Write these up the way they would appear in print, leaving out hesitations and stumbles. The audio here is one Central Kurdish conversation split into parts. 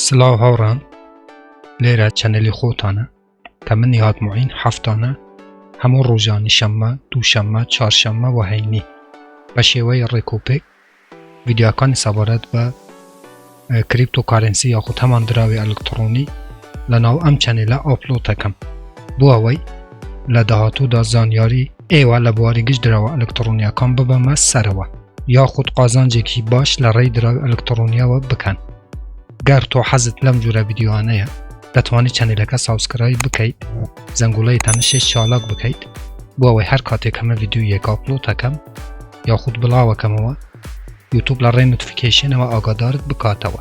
سلااو هاوران لێرە چەنەلی خۆتانە کە من هاتموعین هەفتانە هەموو ڕۆژانی شەممە، دووشەممە، چوارشەممە و هەینی بە شێوەی ڕێکۆپێک ڤیدیۆکانی سەبارەت بە کریپتۆکارنسی یاخود هەمان دراوی ئەلکترۆنی لەناو ئەم چەنێلە ئاپلۆد دەکەم بۆ ئەوەی لە داهاتوودا زانیاری ئێوە لە بواری گشت دراوە ئەلکترۆنیەکان ببەمە سەرەوە یاخود قازانجێکی باش لە ڕێی دراوی ئەلکترۆنیەوە بکەن. گەر تۆ حەزت لەم جورە ڤیدیۆانەیە دەتوانیت چەنێلەکە سابسکرایب بکەیت، زەنگوڵەی تەنشێش چالاک بکەیت بۆ ئەوەی هەر کاتێک ئەمە ڤیدیۆیەک ئاپلۆد دەکەم یاخود بڵاوەکەمەوە یوتوب لە ڕێی نۆتیفیکەیشنەوە ئاگادارت بکاتەوە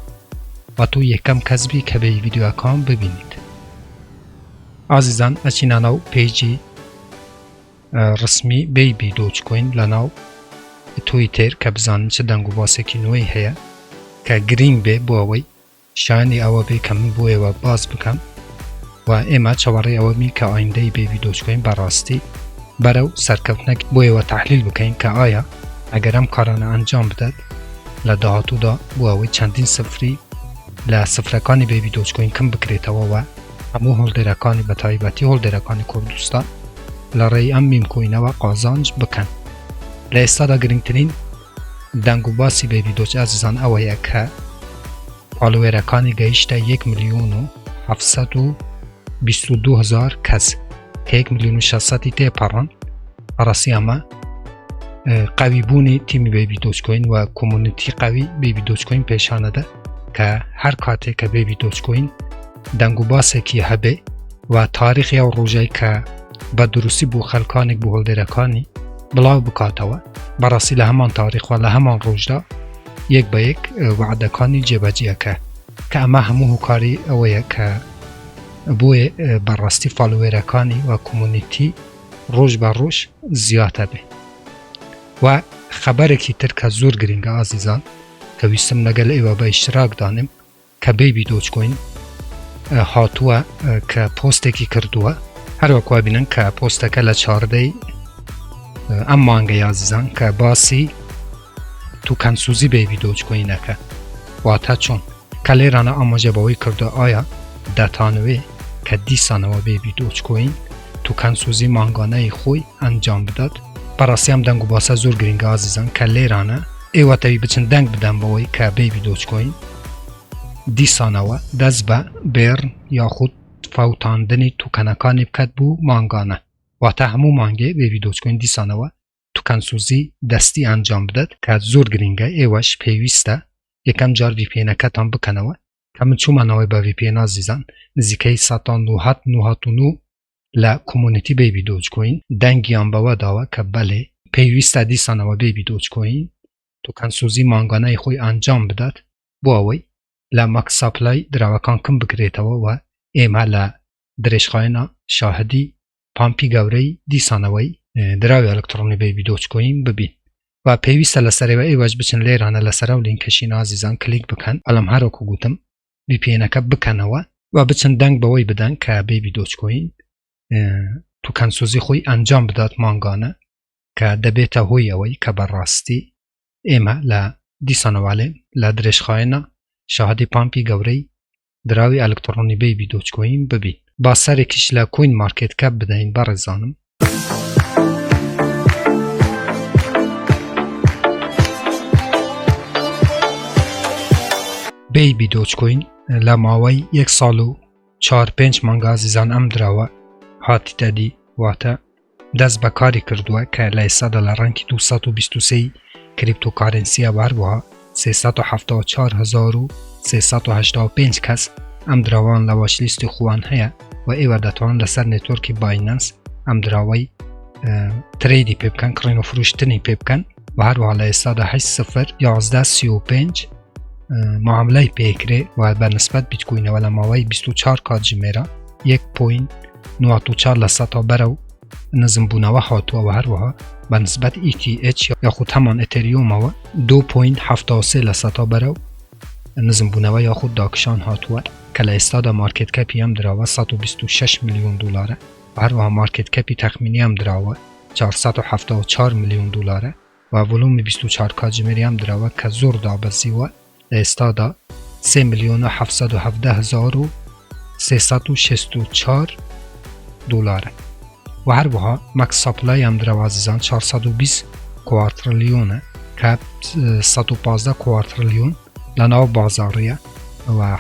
و تۆ یەکەم کەسبی کە بێ ڤیدیۆەکان ببینیت. ئازیزان ئەچینە ناو پیجی ڕسمی بیبی دۆچکۆین لە ناو تویتر کە بزانین چ دەنگ و باسێکی نوێی هەیە کە گرنگ بێ بۆ ئەوەی شایانی ئەوە بێ کە من بۆ ئێوە باز بکەم و ئێمە چاوەڕێی ئەوە بین کە ئایندەی بیبی دۆچکۆین بەڕاستی بەرەو سەرکەوتنەک بۆ ئێوە تەحلیل بکەین کە ئایا ئەگەر ئەم کارانە ئەنجام بدات لە داهاتوودا بۆ ئەوەی چەندین سفری لە سفرەکانی بیبی دۆچکۆین کەم بکرێتەوە و هەموو هۆڵدێرەکانی بە تایبەتی هۆڵدێرەکانی کوردستان لە ڕێی ئەم میمکۆینەوە قازانج بکەن. لە ئێستادا گرنگترین دەنگ و باسی بیبی دۆچ ئازیزان ئەوەیە کە فالۆوەرەکانی گەیشتە 1,722,000 کەس کە 1,600,000 تێپەڕن. بەڕاستی ئەمە قەویبوونی تیمی بیبی دۆچکۆین و کۆمونیتی قەوی بیبی دۆچکۆین پێشانەدە کە هەر کاتێک کە بیبی دۆچکۆین دەنگ و باسێکی هەبێ و تاریخی ئەو ڕۆژەی کە بە دروستی بۆ خەلکانێک بۆ هۆڵدێرەکانی بڵاو بکاتەوە بەڕاستی لە هەمان تاریخوە لە هەمان ڕۆژدا یەک بە یەک وعدەکانی جێبەجێەکە کە ئەمە هەموو هۆکاری ئەوەیە کە بۆیە بەڕاستی فالۆوەرەکانی و کۆمونیتی ڕۆژ بە ڕۆژ زیاتە بێ. و خەبەرێکی تر کە زۆر گرنگە ئازیزان کە ویستم لەگەڵ ئێوە بە ئیشتراک دانم کە بیبی دۆچکۆین هاتووە کە پۆستێکی کردووە هەروەکوا بینن کە پۆستەکە لە 14 ئەم مانگەی ئازیزان کە باسی توکەنسوزی بیبی دۆچکۆینەکە واتە چۆن کە لێرانە ئاماژەبەوەی کردو ئایا دەتانوێ کە دیسانەوە بیبی دۆچکۆین توکەنسوزی مانگانەی خۆی ئەنجام بدات. بەڕاستی ئەم دەنگ و باسە زۆر گرنگە ئازیزان کە لێرانە ئێوەتەوی بچن دەنگ بدەن بەوەی کە بیبی دۆچکۆین دیسانەوە دەست بە بێڕن یاخود فەوتاندنی توکەنەکانی بکات بوو مانگانە واتە هەموو مانگێ بیبی دۆچکۆین دیسانەوە توکەنسوزی دەستی ئەنجام بدات کە زۆر گرنگە. ئێوەش پێویستە یەکەم جار VPN-ەکەتان بکەنەوە کە من چوومانەوەی بە VPN ئازیزان نزیکەی 1999 لە کۆمونیتی بیبی دۆچکۆین دەنگیان بەوە داوە کە بەڵێ پێویستە دیسانەوە بیبی دۆچکۆین توکەنسوزی مانگانەی خۆی ئەنجام بدات بۆ ئەوەی لە مەکساپلای دراوەکان کەم بکرێتەوە و ئێمە لە درێژخایەنە شاهدی پامپی گەورەی دیسانەوەی دراوی ئەلکترۆنی بیبی دۆچکۆین ببین و پێویستە لەسەرەوە ئێوەش بچن لێرانە لەسەرە و لینکەشین ئازیزان کلیک بکەن ئەلەم هەروەکو گوتم VPN-ەکە بکەنەوە و بچن دەنگ بەوەی بدەن کە بیبی دۆچکۆین توکەنسوزی خۆی ئەنجام بدات مانگانە کە دەبێتە هۆی ئەوەی کە بەڕاستی ئێمە لە دیسانەوالێ لە درێژخایەنە شاهدی پامپی گەورەی دراوی ئەلکترۆنی بیبی دۆچکۆین ببین. با سەرێکیش لە کوین مارکێت کەپ بدەین بەڕێزانم. بیبی دۆچکۆین لە ماوەی 1 ساڵ و 4-5 مانگە ئازیزان ئەم دراوە هاتیتە دی واتە دەست بەکاری کردووە کە لە ئێستادا لە ڕەنگی 223 کریپتۆکارنسیە هەروەها 374,385 کەس ئەم دراوان لە واشلیستی خوان هەیە و ئێوە دەتوانن لەسەر نێتۆرکی باینەنس ئەم دراوەی ترێدی پێ بکەن کڕین و فروشتنی پێ بکەن و هەروەها لە ئێستادا 8,011,35 معاملەی پێکرێ و بەنسبەت بیتکۆینەوە لە ماوەی 24 کاتژمێرە 1.94 لە سەدا بەرەو نزمبوونەوە هاتووە و هەروەها بەنسبەت ETH یاخود هەمان ئەتەریۆمەوە 2.73 لە سەدا بەرەو نزمبوونەوە یاخود داکشان هاتووە کە لە ئێستادا مارکێت کەپی ئەم دراوە 126 میلیۆن دلارە و هەروەها مارکێت کەپی تەخمینی ئەم دراوە 474 میلیۆن دلارە و ڤۆلومی 24 کاتژمێری ئەم دراوە کە زۆر دابەزیوە لە ئێستادا $3,717,364 دلاره و هر وها مکس سپلای هم در عزیزان 420 کوارتریلیونه که 115 کوارتریلیون لناو بازاریه و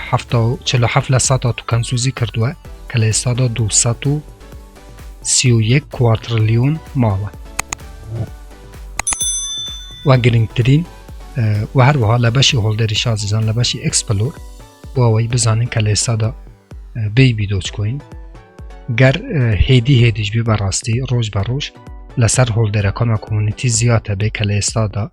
47% تو کنسوزی کردوه که لیستادا 231 کوارتریلیون ماله و گرینگترین و هر وها لبشی هولدریش عزیزان لبشی اکسپلور و اوی بزانین که لیستادا بیبی دوج کوین گر هیدیش بی براستی روش بروش لسر هولدرکان و کمونیتی زیاده بی که لیستادا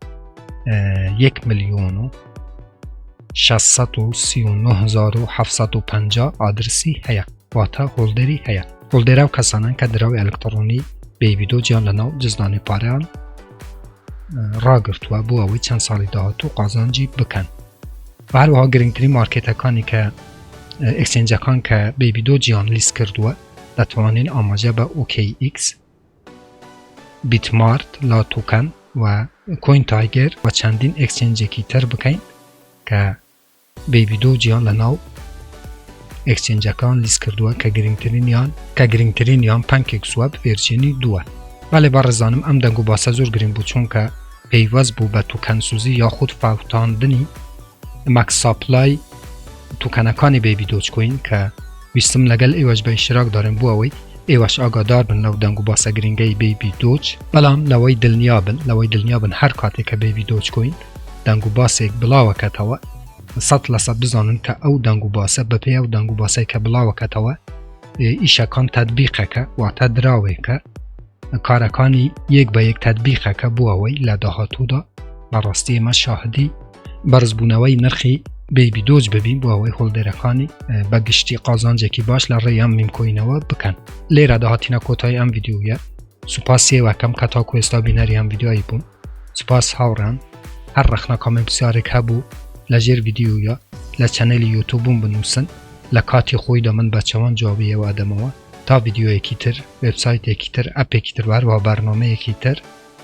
1,639,750 آدرسی هیا واتا هولدری هیا هولدراو کسانن که دراو الکترونی بیبی دوج یا لناو جزدانی پاره را گرتوه بو اوی چند سالی دهاتو قازانجی بکن و هر وها گرینگتری مارکت اکانی که اکسچنج اکان که بیبی دوجیان لیست کردوه دتوانین آماجه به OKX بیتمارت لا توکن و کوین تایگر و چندین اکسچنج کی تر بکن که بیبی دوجیان لناو اکسچنج اکان لیست کردوه که گرینگترین یان پنکیک سواب ویرجینی دوه ولی برزانم ام دنگو باسه زور گرین بود چون که پیوز بو به توکن سوزی یا خود فوتاندنی مکس سپلای توکنکانی بیبی دوج کوین که ویستم لگل ایواش به اشتراک دارم بو اوی ایواش آگادار بن لو دنگو باسه گرینگی بیبی دوج بلام لوی دلنیابن هر کاتی که بیبی دوج کوین دنگو باسه یک بلاوه کتاوه 100% بزانن که او دنگو باسه بپی او دنگو باسه که بلاوه کتاوه ایشکان تطبیقه که و تدراوه که کارکانی یک به یک تطبیقه که بو اوی لداهاتو دا براستی ما شاهدی برزبونوی نرخی بیبی دوج ببین بو اوی هولدرکانی بگشتی قازانجه کی باش لریم میمکوینوا بکن لیره دهاتینا کوتای ام ویدیویه سپاسی و کم کتا کو استابینری ام ویدیوی بون سپاس هاوران هر رخنا کامل بسیاری که بو لجیر ویدیویا لچنل یوتیوبون بنوسن لکاتی خوی دا من بچوان جوابیه و ادموا تا ویدیو یکی تر وبسایت یکی تر اپ یکی تر و برنامه یکی تر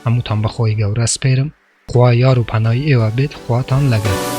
همو تان بخوی گوره سپیرم خواه یار و پناهی ایوه بید خواه تان لگن